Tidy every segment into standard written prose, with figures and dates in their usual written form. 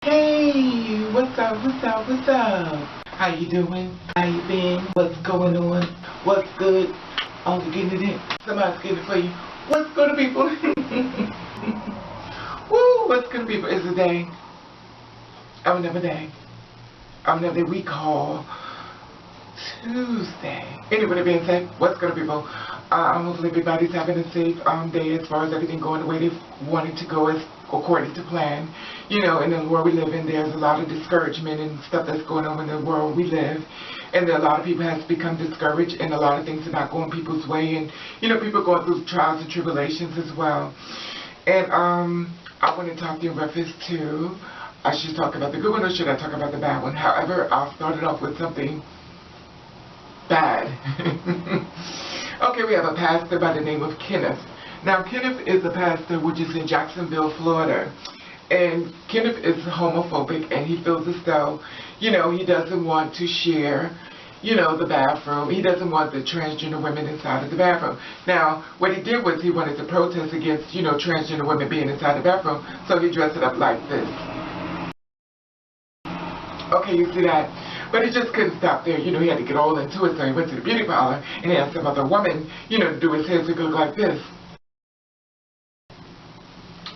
Hey, what's up, what's up, what's up? How you doing? How you been? What's going on? What's good? Only getting it in. Somebody's getting it for you. What's good, people? Woo, what's good, people? It's a day. Another day. Another we call Tuesday. Anyway, that being said, what's good, people? Hopefully everybody's having a safe day as far as everything going the way they want it to go as according to plan. You know, in the world we live in, there's a lot of discouragement and stuff that's going on in the world we live. And a lot of people have become discouraged, and a lot of things are not going people's way. And, you know, people going through trials and tribulations as well. And I want to talk to you in reference to, I should talk about the good one or should I talk about the bad one? However, I'll start it off with something bad. Okay, we have a pastor by the name of Kenneth. Now, Kenneth is a pastor which is in Jacksonville, Florida. And Kenneth is homophobic, and he feels as though, you know, he doesn't want to share, you know, the bathroom. He doesn't want the transgender women inside of the bathroom. Now, what he did was he wanted to protest against, you know, transgender women being inside the bathroom, so he dressed it up like this. Okay, you see that? But he just couldn't stop there. You know, he had to get all into it, so he went to the beauty parlor and he asked some other woman, you know, to do his hair so he could look like this.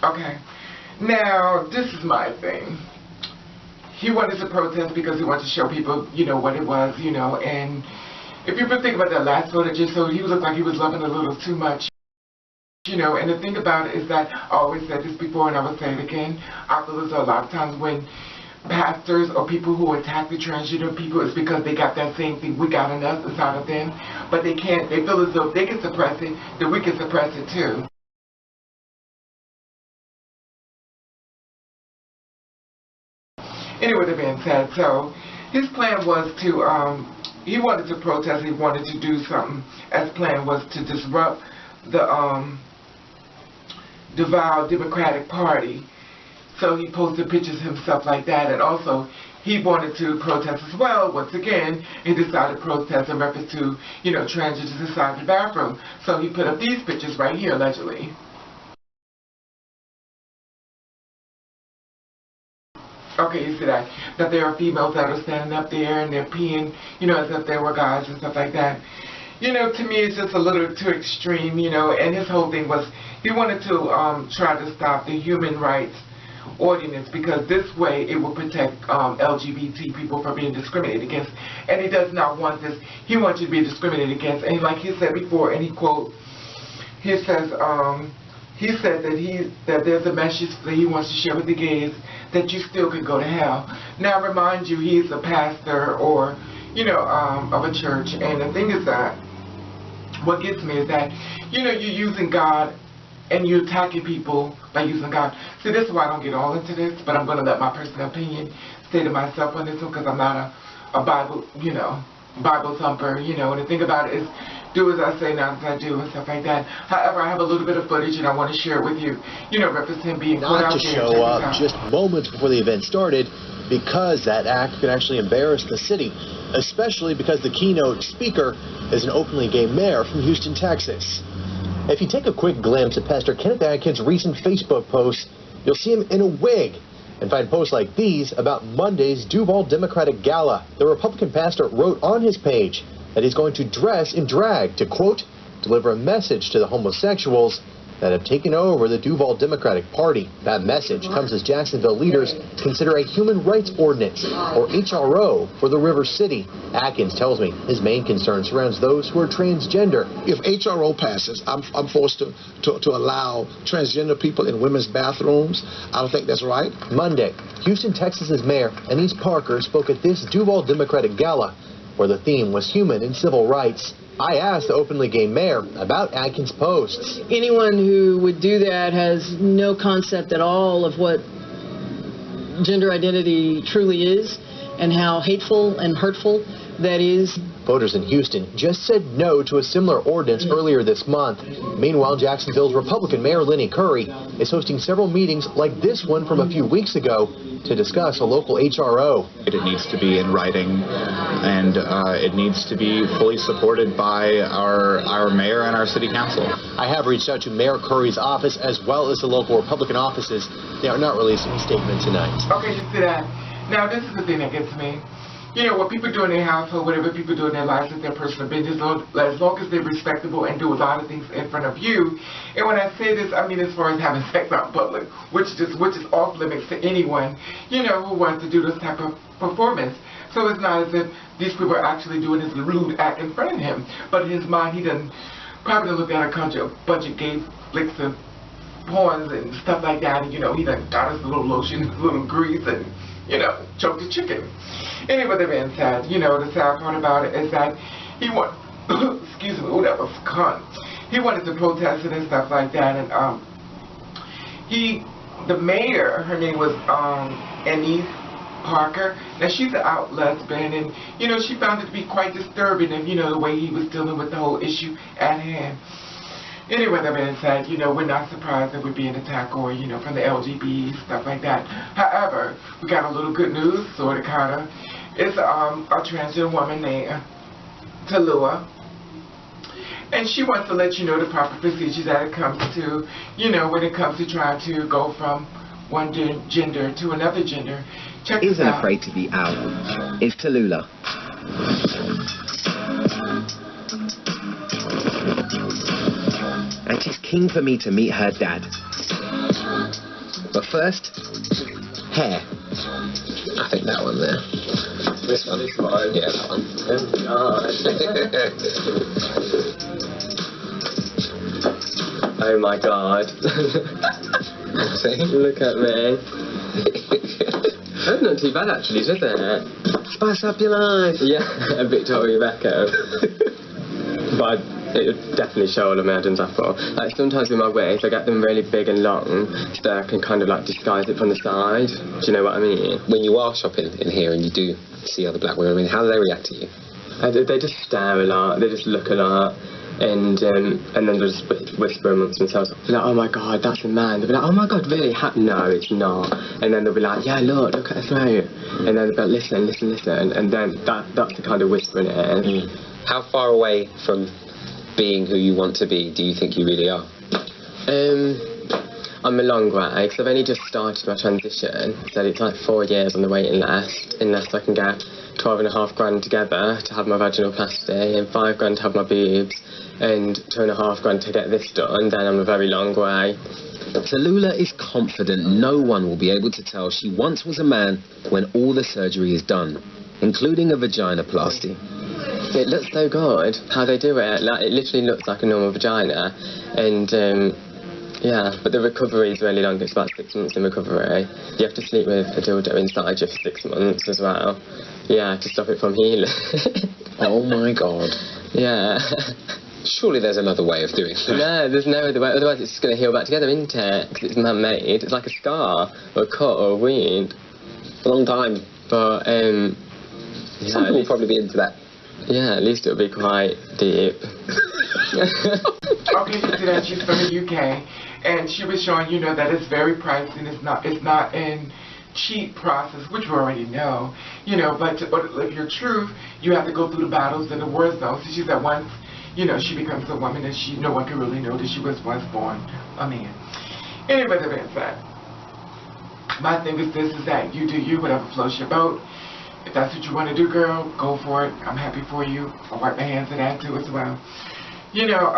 Okay. Now, this is my thing. He wanted to protest because he wanted to show people, you know, what it was, you know, and if you think about that last photo, just so he looked like he was loving a little too much. You know, and the thing about it is that I always said this before and I will say it again. I feel as though a lot of times when pastors or people who attack the transgender people, it's because they got that same thing we got in us inside of them, but they can't, they feel as though if they can suppress it, then we can suppress it too. Anyway, that being said, so his plan was to, he wanted to protest, he wanted to do something, as plan was to disrupt the Duval Democratic Party. So he posted pictures of himself like that, and also he wanted to protest as well. Once again, he decided to protest in reference to, you know, transgenders inside the bathroom. So he put up these pictures right here, allegedly. Okay, you see that? That there are females that are standing up there and they're peeing, you know, as if they were guys and stuff like that. You know, to me it's just a little too extreme, you know, and his whole thing was he wanted to try to stop the Human Rights Ordinance because this way it will protect LGBT people from being discriminated against. And he does not want this. He wants you to be discriminated against. And like he said before, and he quote, he says, he said that there's a message that he wants to share with the gays that you still could go to hell. Now, remind you, he's a pastor or, you know, of a church. And the thing is that what gets me is that, you know, you're using God and you're attacking people by using God. See, this is why I don't get all into this, but I'm going to let my personal opinion stay to myself on this one because I'm not a Bible, you know, Bible thumper, you know. And the thing about it is, do as I say, not as I do, and stuff like that. However, I have a little bit of footage, and I want to share it with you. You know, reference him being put out there. Not to show up just moments before the event started, because that act could actually embarrass the city, especially because the keynote speaker is an openly gay mayor from Houston, Texas. If you take a quick glimpse at Pastor Kenneth Adkins' recent Facebook posts, you'll see him in a wig, and find posts like these about Monday's Duval Democratic Gala. The Republican pastor wrote on his page that he's going to dress in drag to, quote, deliver a message to the homosexuals that have taken over the Duval Democratic Party. That message comes as Jacksonville leaders consider a Human Rights Ordinance, or HRO, for the River City. Atkins tells me his main concern surrounds those who are transgender. If HRO passes, I'm forced to allow transgender people in women's bathrooms. I don't think that's right. Monday, Houston, Texas's Mayor Annise Parker spoke at this Duval Democratic Gala, where the theme was human and civil rights. I asked the openly gay mayor about Adkins' posts. Anyone who would do that has no concept at all of what gender identity truly is and how hateful and hurtful that is. Voters in Houston just said no to a similar ordinance earlier this month. Meanwhile, Jacksonville's Republican Mayor Lenny Curry is hosting several meetings like this one from a few weeks ago to discuss a local HRO. It needs to be in writing, and it needs to be fully supported by our mayor and our city council. I have reached out to Mayor Curry's office as well as the local Republican offices. They are not releasing a statement tonight. Okay, you see that? Now, this is the thing that gets me. You know, what people do in their household, whatever people do in their lives, is their personal business, as long as they're respectable and do a lot of things in front of you. And when I say this, I mean as far as having sex out in public, which is off limits to anyone, you know, who wants to do this type of performance. So it's not as if these people are actually doing this lewd act in front of him. But in his mind, he doesn't probably look at a bunch of gay flicks of porns and stuff like that. And, you know, he done got his little lotion, his little grease, and, you know, choked the chicken. Anyway, the man said, you know, the sad part about it is that he excuse me, that was cunt. He wanted to protest it and stuff like that, and the mayor, her name was Annise Parker. Now she's an out lesbian, and you know, she found it to be quite disturbing, and you know, the way he was dealing with the whole issue at hand. Anyway, that being said, you know, we're not surprised that we're being attacked or, you know, from the LGBT, stuff like that. However, we got a little good news, sort of, kind of. It's a transgender woman named Talua. And she wants to let you know the proper procedures that it comes to, you know, when it comes to trying to go from one gender to another gender. Check this out. Isn't afraid to be out. It's Tallulah. And she's keen for me to meet her dad. But first, hair. I think that one there. This one is mine. Yeah, that one. Oh my god. Look at me. That's not too bad actually, is it? Spice up your life. Yeah, a Victoria Beckham. But it would definitely show all of my Adam's apple. Like sometimes with my wigs, I get them really big and long, so that I can kind of like disguise it from the side. Do you know what I mean? When you are shopping in here and you do see other black women, I mean, how do they react to you? They just stare a lot, they just look a lot, and then they'll just whisper amongst themselves. They're like, oh my god, that's a man. They'll be like, oh my god, really? No, it's not. And then they'll be like, yeah, look at her throat. And then they'll be like, listen. And then that's the kind of whispering it is. How far away from being who you want to be do you think you really are? I'm a long way, because I've only just started my transition, so it's like 4 years on the waiting list, unless I can get 12.5 grand together to have my vaginoplasty, and 5 grand to have my boobs, and 2.5 grand to get this done, then I'm a very long way. Tallulah is confident no one will be able to tell she once was a man when all the surgery is done, including a vaginoplasty. It looks so good, how they do it. Like, it literally looks like a normal vagina, and yeah, but the recovery is really long. It's about 6 months in recovery. You have to sleep with a dildo inside you for 6 months as well. Yeah, to stop it from healing. Oh my god. Yeah. Surely there's another way of doing it. No, there's no other way. Otherwise it's just going to heal back together, isn't it? Because it's man-made. It's like a scar, or a cut, or a wound. A long time. But, yeah, some people will probably be into that. Yeah, at least it'll be quite deep. Okay, so see that she's from the UK, and she was showing, you know, that it's very pricey and it's not in cheap process, which we already know, you know, but to live your truth, you have to go through the battles and the war zones. So she said once, you know, she becomes a woman and no one can really know that she was once born a man. Anyway, that being said, my thing is this, is that you do you, whatever floats your boat. If that's what you want to do, girl, go for it. I'm happy for you. I'll wipe my hands of that too as well. You know,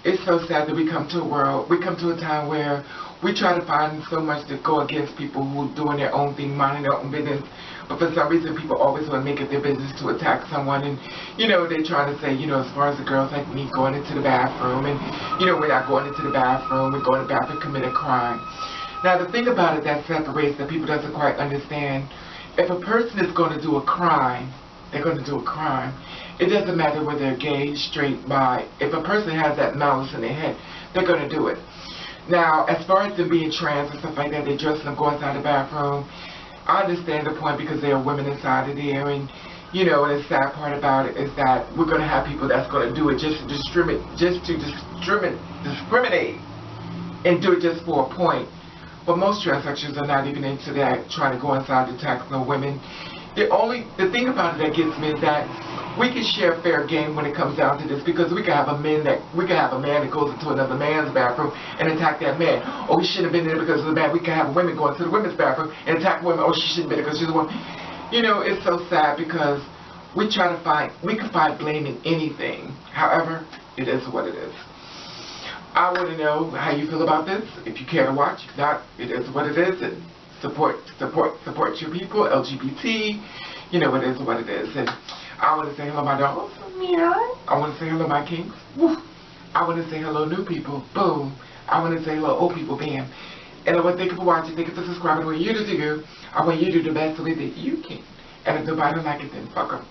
it's so sad that we come to a time where we try to find so much to go against people who are doing their own thing, minding their own business. But for some reason, people always want to make it their business to attack someone. And, you know, they're trying to say, you know, as far as the girls like me going into the bathroom. And, you know, we're not going into the bathroom. We're going to the bathroom to commit a crime. Now, the thing about it that separates, that people doesn't quite understand, if a person is going to do a crime, they're going to do a crime. It doesn't matter whether they're gay, straight, bi. If a person has that malice in their head, they're going to do it. Now, as far as them being trans and stuff like that, they dress them, go inside the bathroom. I understand the point because there are women inside of there, and you know, and the sad part about it is that we're going to have people that's going to do it just to discriminate, and do it just for a point. But most transsexuals are not even into that, trying to go inside to tackle women. The thing about it that gets me is that we can share fair game when it comes down to this, because we can have a man that goes into another man's bathroom and attack that man. Oh, he shouldn't have been there because of the man. We can have women go into the women's bathroom and attack women. Oh, she shouldn't have been there because she's a woman. You know, it's so sad because we can find blame in anything. However, it is what it is. I want to know how you feel about this. If you care to watch, if not, it is what it is. And support your people, LGBT. You know, it is what it is. And I want to say hello, my dogs. Meow. I want to say hello, my kings. Woof. I want to say hello, new people. Boom. I want to say hello, old people. Bam. And I want to thank you for watching. Thank you for subscribing. I want you to do. I want you to do the best way that you can. And if nobody don't like it, then fuck them.